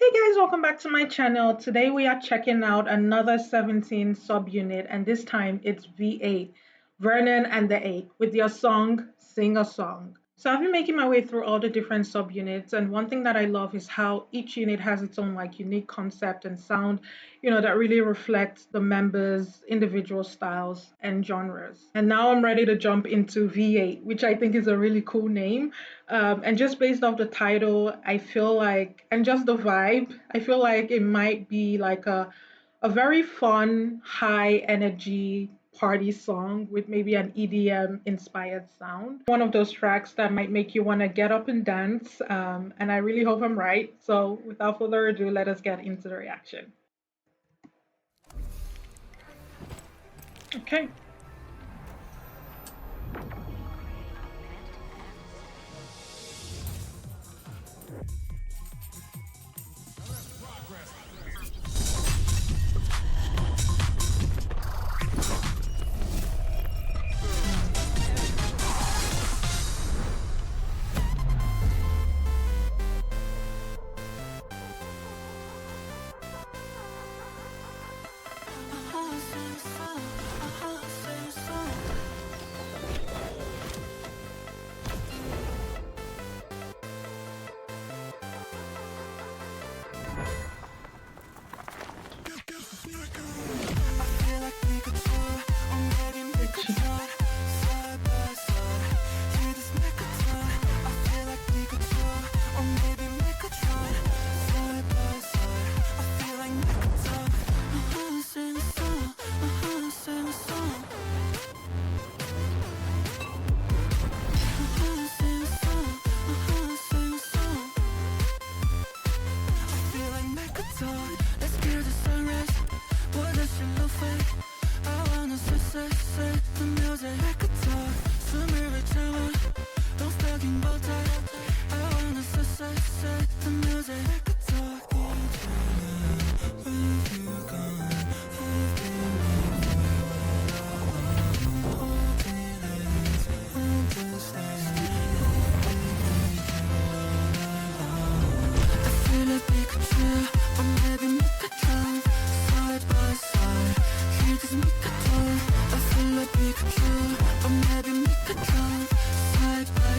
Hey guys, welcome back to my channel. Today we are checking out another 17 subunit, and this time it's V8, Vernon and the 8 with your song Sing a Song. So I've been making my way through all the different subunits, and one thing that I love is how each unit has its own unique concept and sound, that really reflects the members' individual styles and genres. And now I'm ready to jump into V8, which I think is a really cool name. And just based off the title, I feel like, and just the vibe, I feel like it might be like a very fun, high energy party song with maybe an EDM inspired sound. One of those tracks that might make you want to get up and dance. And I really hope I'm right. So without further ado, let us get into the reaction. Okay.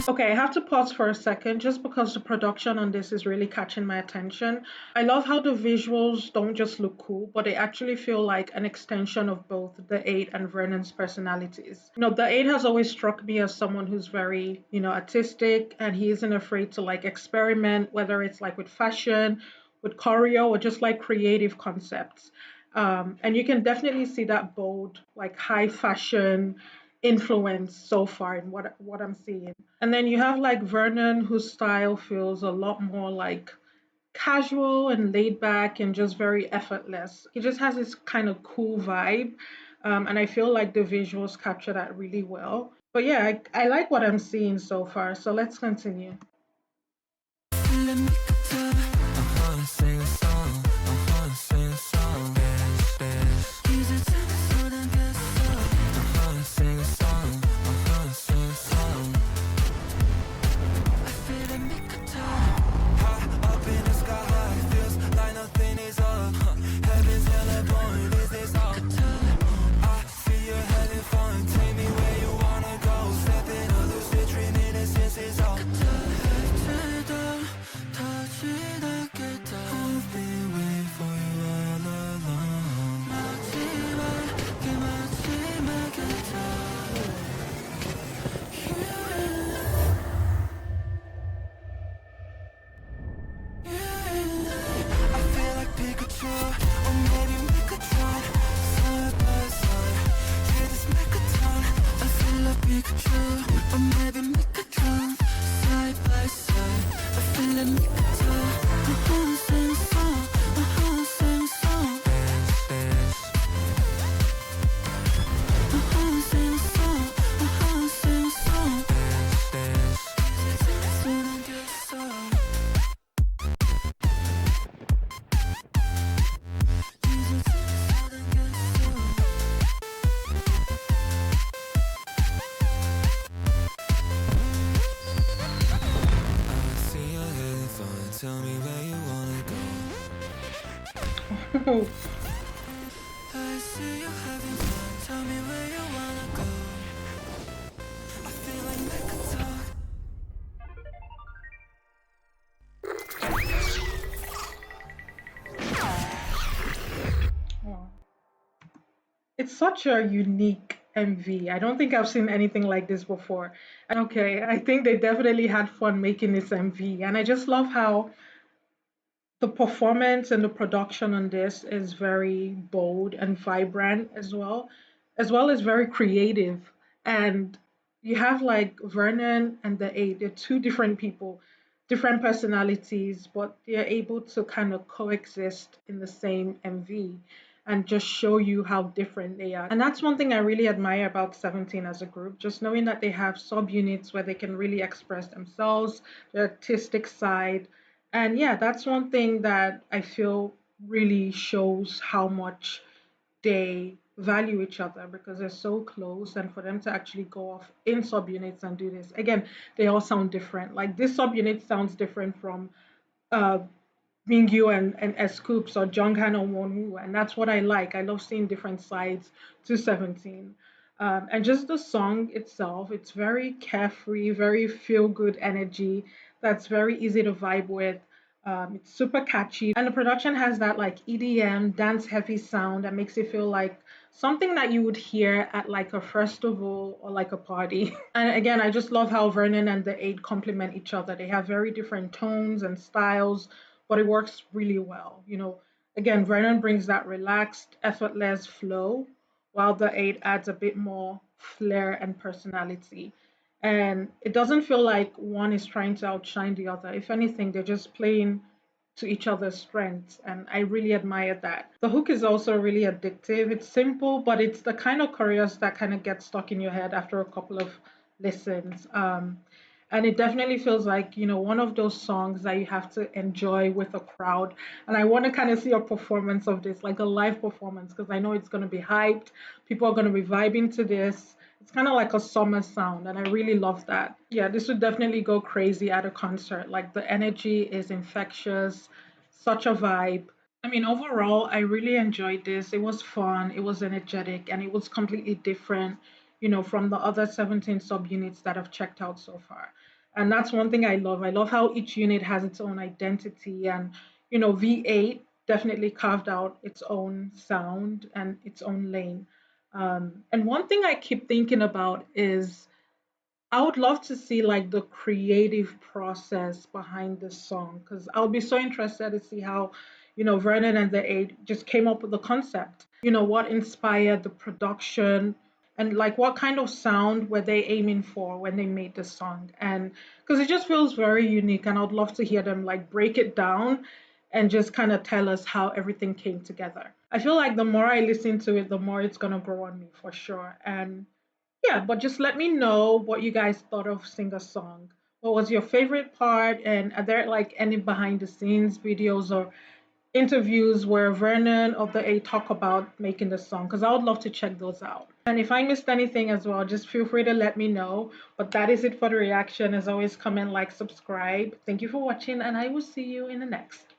Okay, I have to pause for a second just because the production on this is really catching my attention. I love how the visuals don't just look cool, but they actually feel like an extension of both the 8 and Vernon's personalities. The 8 has always struck me as someone who's very, artistic, and he isn't afraid to experiment, whether it's with fashion, with choreo, or just creative concepts. And you can definitely see that bold, high fashion influence so far in what I'm seeing. And then you have Vernon, whose style feels a lot more casual and laid back and just very effortless. He just has this kind of cool vibe. And I feel like the visuals capture that really well. But yeah, I like what I'm seeing so far. So let's continue. I see you having fun. Tell me where you wanna go. I feel like we could talk. Oh. It's such a unique MV. I don't think I've seen anything like this before. And okay, I think they definitely had fun making this MV. And I just love how the performance and the production on this is very bold and vibrant as well as very creative. And you have like Vernon and the 8, they're two different people, different personalities, but they're able to kind of coexist in the same MV and just show you how different they are. And that's one thing I really admire about 17 as a group, just knowing that they have subunits where they can really express themselves, their artistic side, and yeah, that's one thing that I feel really shows how much they value each other because they're so close. And for them to actually go off in subunits and do this, again, they all sound different. Like this subunit sounds different from uh, Mingyu and Scoops or Junghan or Wonwoo, and that's what I like. I love seeing different sides to 17. And just the song itself, it's very carefree, very feel good energy that's very easy to vibe with. It's super catchy, and the production has that like EDM dance heavy sound that makes it feel like something that you would hear at like a festival or like a party. And again, I just love how Vernon and the 8 complement each other. They have very different tones and styles, but it works really well. Again, Vernon brings that relaxed, effortless flow, while the 8 adds a bit more flair and personality. And it doesn't feel like one is trying to outshine the other. If anything, they're just playing to each other's strengths, and I really admire that. The hook is also really addictive. It's simple, but it's the kind of chorus that kind of gets stuck in your head after a couple of listens. And it definitely feels like, one of those songs that you have to enjoy with a crowd. And I want to kind of see a performance of this, like a live performance, because I know it's going to be hyped. People are going to be vibing to this. It's kind of like a summer sound, and I really love that. Yeah, this would definitely go crazy at a concert. Like the energy is infectious, such a vibe. I mean, overall, I really enjoyed this. It was fun, it was energetic, and it was completely different, from the other 17 subunits that I've checked out so far. And that's one thing I love. I love how each unit has its own identity, and, V8 definitely carved out its own sound and its own lane. And one thing I keep thinking about is I would love to see like the creative process behind this song because I would be so interested to see how, Vernon and the 8 just came up with the concept. What inspired the production and like what kind of sound were they aiming for when they made the song? And because it just feels very unique, and I'd love to hear them like break it down and just kind of tell us how everything came together. I feel like the more I listen to it, the more it's gonna grow on me for sure. And yeah, but just let me know what you guys thought of Sing a Song. What was your favorite part? And are there like any behind the scenes videos or interviews where Vernon of the 8 talk about making the song? Because I would love to check those out. And if I missed anything as well, just feel free to let me know. But that is it for the reaction. As always, comment, like, subscribe. Thank you for watching, and I will see you in the next.